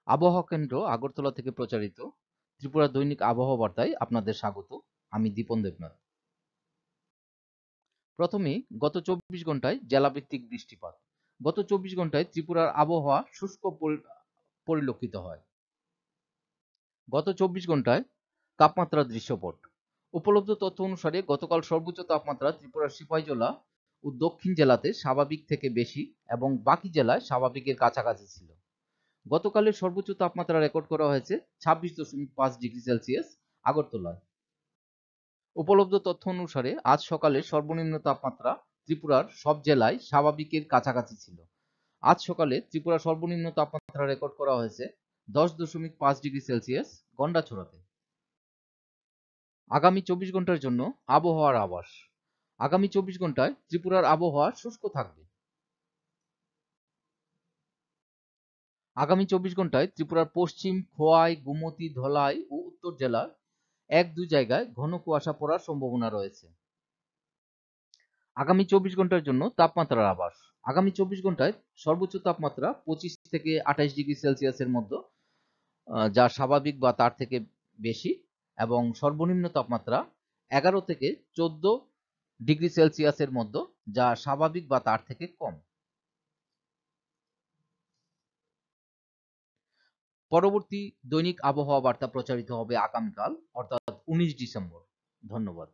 আবহাওয়া কেন্দ্র আগরতলা থেকে প্রচারিত ত্রিপুরা দৈনিক আবহাওয়া বার্তায় আপনাদের স্বাগত। আমি দীপন দেবনাথ। প্রথমেই গত 24 ঘন্টায় জেলাভিত্তিক বৃষ্টিপাত। গত 24 ঘন্টায় ত্রিপুরার আবহাওয়া শুষ্ক পরিলক্ষিত হয়। গত 24 ঘন্টায় তাপমাত্রা দৃশ্যপট। উপলব্ধ তথ্য অনুসারে গতকাল সর্বোচ্চ তাপমাত্রা ত্রিপুরার সিপাহীজলা ও দক্ষিণ জেলাতে স্বাভাবিক থেকে বেশি এবং বাকি জেলায় স্বাভাবিকের কাছাকাছি ছিল। গতকালের সর্বোচ্চ তাপমাত্রা রেকর্ড করা হয়েছে 26.5 ডিগ্রি সেলসিয়াস আগরতলায়। উপলব্ধ তথ্য অনুসারে আজ সকালে সর্বনিম্ন তাপমাত্রা ত্রিপুরার সব জেলায় স্বাভাবিকের কাছাকাছি ছিল। আজ সকালে ত্রিপুরা সর্বনিম্ন তাপমাত্রা রেকর্ড করা হয়েছে 10.5 ডিগ্রি সেলসিয়াস গন্ডাছড়াতে। আগামী 24 ঘন্টার জন্য আবহাওয়ার আভাস। আগামী 24 ঘন্টায় ত্রিপুরার আবহাওয়া শুষ্ক থাকবে। আগামী 24 ঘন্টায় ত্রিপুরার পশ্চিম, খোয়াই, গোমতী, ধলাই ও উত্তর জেলার 1-2 জায়গায় ঘন কুয়াশা পড়ার সম্ভাবনা রয়েছে। আগামী 24 ঘন্টার জন্য তাপমাত্রার আভাস। আগামী 24 ঘন্টায় সর্বোচ্চ তাপমাত্রা 25 থেকে 28 ডিগ্রি সেলসিয়াসের মধ্যে, যা স্বাভাবিক বা তার থেকে বেশি, এবং সর্বনিম্ন তাপমাত্রা 11 থেকে 14 ডিগ্রি সেলসিয়াসের মধ্যে, যা স্বাভাবিক বা তার থেকে কম। পরবর্তী দৈনিক আবহাওয়া বার্তা প্রচারিত হবে আগামীকাল, অর্থাৎ 19 ডিসেম্বর। ধন্যবাদ।